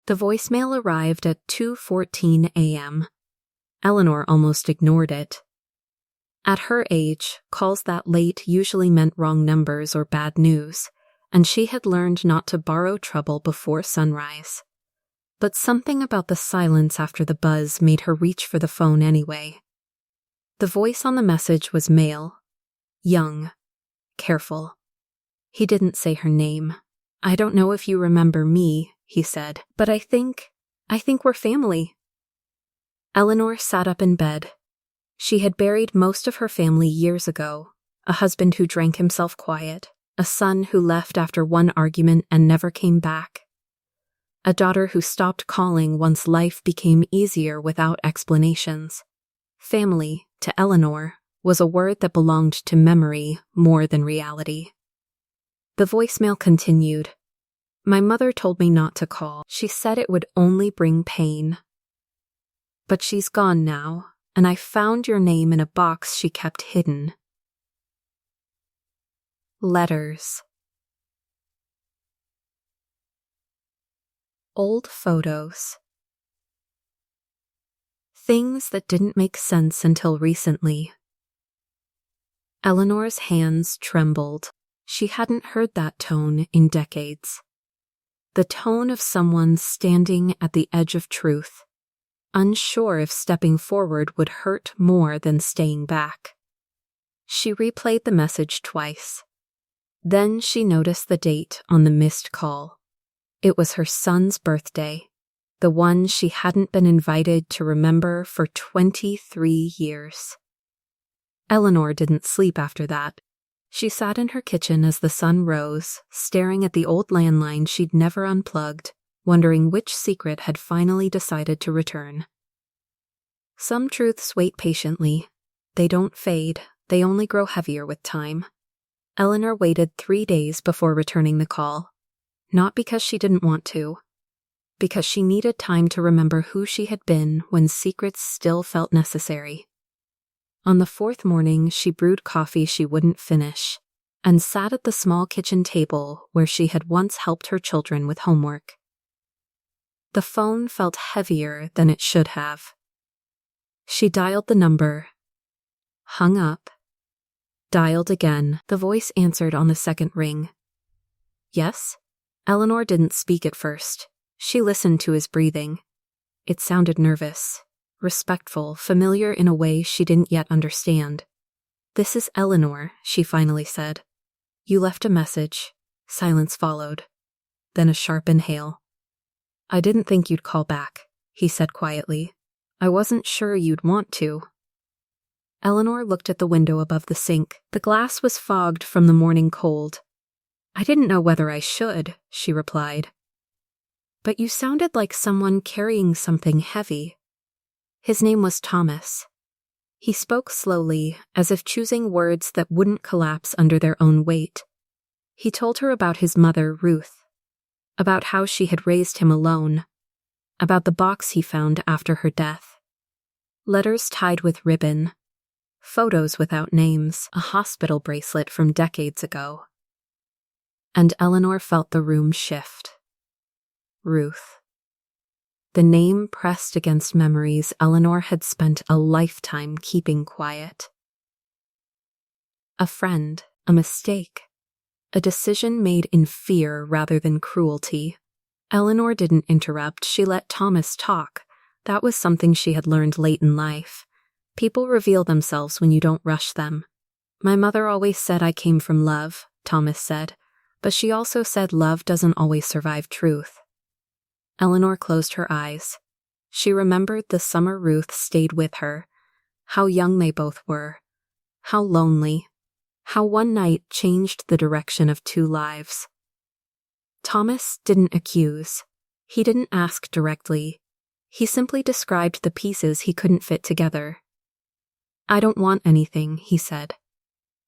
The voicemail arrived at 2:14 a.m. Eleanor almost ignored it. At her age, calls that late usually meant wrong numbers or bad news, and she had learned not to borrow trouble before sunrise. But something about the silence after the buzz made her reach for the phone anyway. The voice on the message was male. Young. Careful. He didn't say her name. "I don't know if you remember me," he said, "but I think we're family." Eleanor sat up in bed. She had buried most of her family years ago. A husband who drank himself quiet, a son who left after one argument and never came back, a daughter who stopped calling once life became easier without explanations. Family, to Eleanor, was a word that belonged to memory more than reality. The voicemail continued. "My mother told me not to call. She said it would only bring pain. But she's gone now, and I found your name in a box she kept hidden." Letters. Old photos. Things that didn't make sense until recently. Eleanor's hands trembled. She hadn't heard that tone in decades. The tone of someone standing at the edge of truth, unsure if stepping forward would hurt more than staying back. She replayed the message twice. Then she noticed the date on the missed call. It was her son's birthday, the one she hadn't been invited to remember for 23 years. Eleanor didn't sleep after that. She sat in her kitchen as the sun rose, staring at the old landline she'd never unplugged, wondering which secret had finally decided to return. Some truths wait patiently. They don't fade, they only grow heavier with time. Eleanor waited 3 days before returning the call. Not because she didn't want to, because she needed time to remember who she had been when secrets still felt necessary. On the 4th morning, she brewed coffee she wouldn't finish, and sat at the small kitchen table where she had once helped her children with homework. The phone felt heavier than it should have. She dialed the number, hung up, dialed again. The voice answered on the second ring. "Yes?" Eleanor didn't speak at first. She listened to his breathing. It sounded nervous, respectful, familiar in a way she didn't yet understand. "This is Eleanor," she finally said. "You left a message." Silence followed. Then a sharp inhale. "I didn't think you'd call back," he said quietly. "I wasn't sure you'd want to." Eleanor looked at the window above the sink. The glass was fogged from the morning cold. "I didn't know whether I should," she replied. "But you sounded like someone carrying something heavy." His name was Thomas. He spoke slowly, as if choosing words that wouldn't collapse under their own weight. He told her about his mother, Ruth, about how she had raised him alone, about the box he found after her death. Letters tied with ribbon, photos without names, a hospital bracelet from decades ago. And Eleanor felt the room shift. Ruth. The name pressed against memories Eleanor had spent a lifetime keeping quiet. A friend, a mistake, a decision made in fear rather than cruelty. Eleanor didn't interrupt, she let Thomas talk. That was something she had learned late in life. People reveal themselves when you don't rush them. "My mother always said I came from love," Thomas said, "but she also said love doesn't always survive truth." Eleanor closed her eyes. She remembered the summer Ruth stayed with her, how young they both were, how lonely, how one night changed the direction of 2 lives. Thomas didn't accuse. He didn't ask directly. He simply described the pieces he couldn't fit together. "I don't want anything," he said.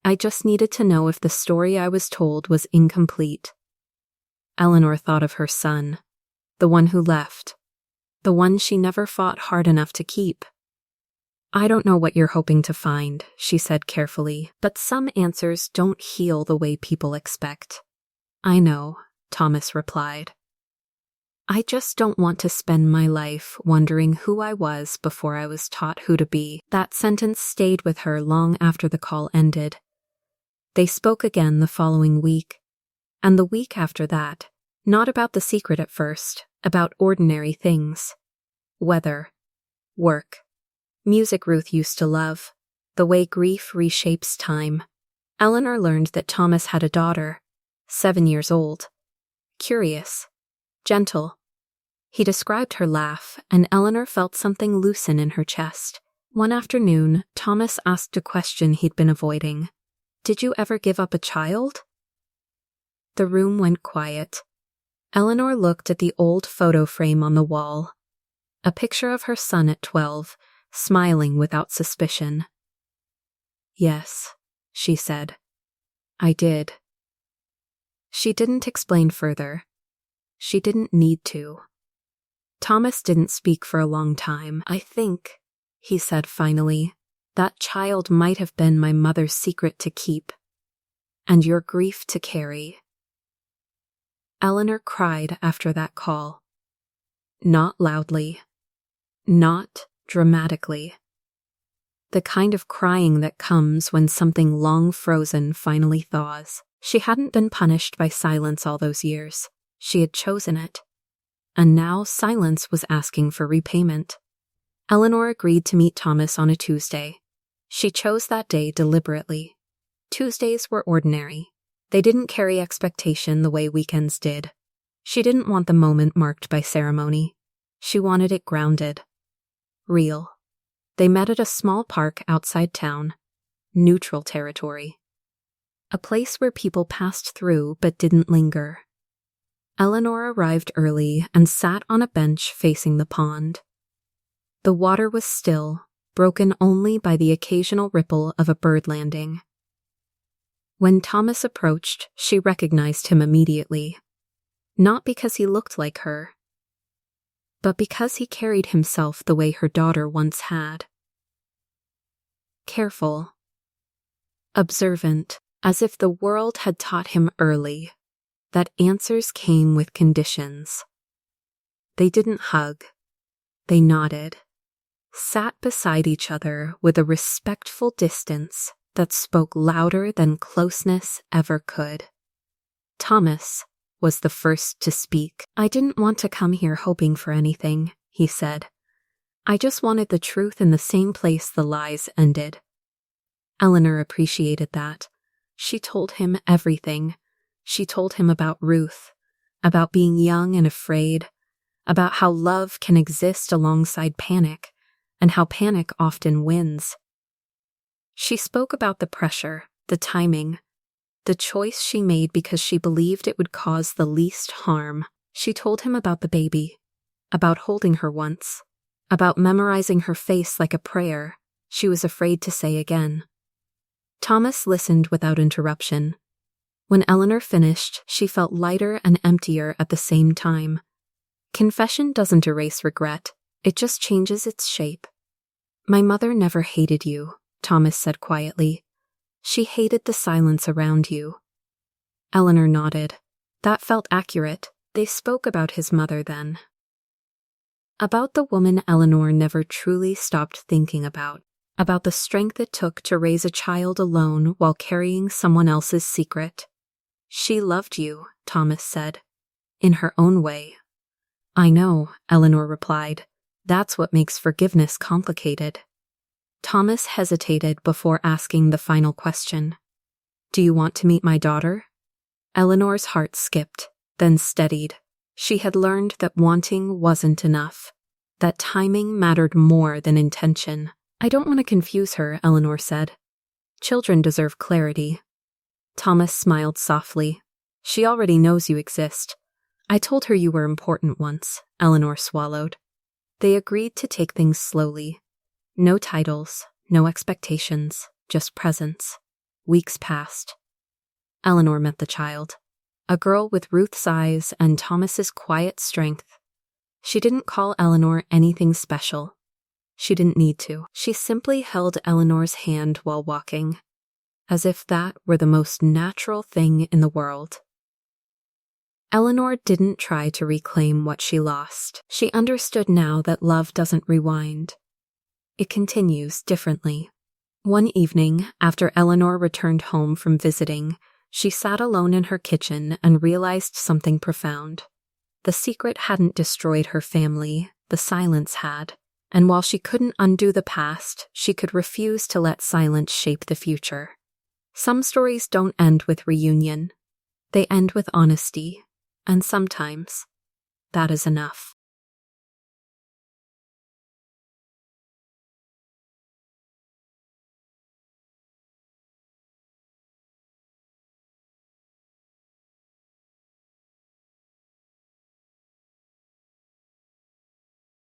"I just needed to know if the story I was told was incomplete." Eleanor thought of her son, the one who left, the one she never fought hard enough to keep. "I don't know what you're hoping to find," she said carefully, "but some answers don't heal the way people expect." "I know," Thomas replied. I just don't want to spend my life wondering who I was before I was taught who to be. That sentence stayed with her long after the call ended. They spoke again the following week, and the week after that, not about the secret at first, about ordinary things. Weather, work, music Ruth used to love, the way grief reshapes time. Eleanor learned that Thomas had a daughter, 7 years old. Curious, gentle. He described her laugh, and Eleanor felt something loosen in her chest. One afternoon, Thomas asked a question he'd been avoiding. "Did you ever give up a child?" The room went quiet. Eleanor looked at the old photo frame on the wall. A picture of her son at 12, smiling without suspicion. "Yes," she said. "I did." She didn't explain further. She didn't need to. Thomas didn't speak for a long time. "I think," he said finally, "that child might have been my mother's secret to keep, and your grief to carry." Eleanor cried after that call. Not loudly. Not dramatically. The kind of crying that comes when something long frozen finally thaws. She hadn't been punished by silence all those years. She had chosen it. And now silence was asking for repayment. Eleanor agreed to meet Thomas on a Tuesday. She chose that day deliberately. Tuesdays were ordinary. They didn't carry expectation the way weekends did. She didn't want the moment marked by ceremony. She wanted it grounded. Real. They met at a small park outside town. Neutral territory. A place where people passed through but didn't linger. Eleanor arrived early and sat on a bench facing the pond. The water was still, broken only by the occasional ripple of a bird landing. When Thomas approached, she recognized him immediately. Not because he looked like her, but because he carried himself the way her daughter once had. Careful. Observant, as if the world had taught him early that answers came with conditions. They didn't hug. They nodded, sat beside each other with a respectful distance that spoke louder than closeness ever could. Thomas was the first to speak. "I didn't want to come here hoping for anything," he said. "I just wanted the truth in the same place the lies ended." Eleanor appreciated that. She told him everything. She told him about Ruth, about being young and afraid, about how love can exist alongside panic, and how panic often wins. She spoke about the pressure, the timing, the choice she made because she believed it would cause the least harm. She told him about the baby, about holding her once, about memorizing her face like a prayer she was afraid to say again. Thomas listened without interruption. When Eleanor finished, she felt lighter and emptier at the same time. Confession doesn't erase regret, it just changes its shape. "My mother never hated you," Thomas said quietly. "She hated the silence around you." Eleanor nodded. That felt accurate. They spoke about his mother then. About the woman Eleanor never truly stopped thinking about the strength it took to raise a child alone while carrying someone else's secret. "She loved you," Thomas said, "in her own way." "I know," Eleanor replied. "That's what makes forgiveness complicated." Thomas hesitated before asking the final question. "Do you want to meet my daughter?" Eleanor's heart skipped, then steadied. She had learned that wanting wasn't enough, that timing mattered more than intention. "I don't want to confuse her," Eleanor said. "Children deserve clarity." Thomas smiled softly. "She already knows you exist. I told her you were important once," Eleanor swallowed. They agreed to take things slowly. No titles, no expectations, just presence. Weeks passed. Eleanor met the child. A girl with Ruth's eyes and Thomas's quiet strength. She didn't call Eleanor anything special. She didn't need to. She simply held Eleanor's hand while walking, as if that were the most natural thing in the world. Eleanor didn't try to reclaim what she lost. She understood now that love doesn't rewind. It continues differently. One evening, after Eleanor returned home from visiting, she sat alone in her kitchen and realized something profound. The secret hadn't destroyed her family, the silence had. And while she couldn't undo the past, she could refuse to let silence shape the future. Some stories don't end with reunion. They end with honesty, and sometimes that is enough.